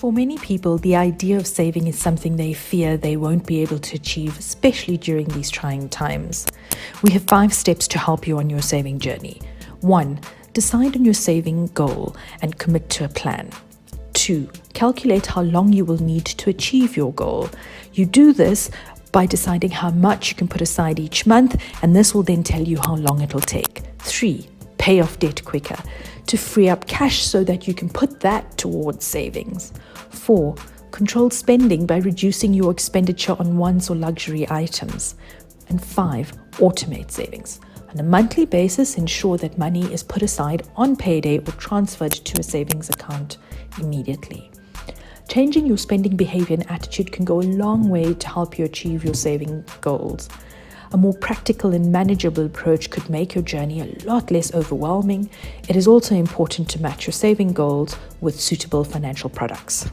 For many people, the idea of saving is something they fear they won't be able to achieve, especially during these trying times. We have 5 steps to help you on your saving journey. 1. Decide on your saving goal and commit to a plan. 2. Calculate how long you will need to achieve your goal. You do this by deciding how much you can put aside each month, and this will then tell you how long it will take. 3. Pay off debt quicker to free up cash so that you can put that towards savings. 4. Control spending by reducing your expenditure on wants or luxury items. And 5. Automate savings. On a monthly basis, ensure that money is put aside on payday or transferred to a savings account immediately. Changing your spending behavior and attitude can go a long way to help you achieve your saving goals. A more practical and manageable approach could make your journey a lot less overwhelming. It is also important to match your saving goals with suitable financial products.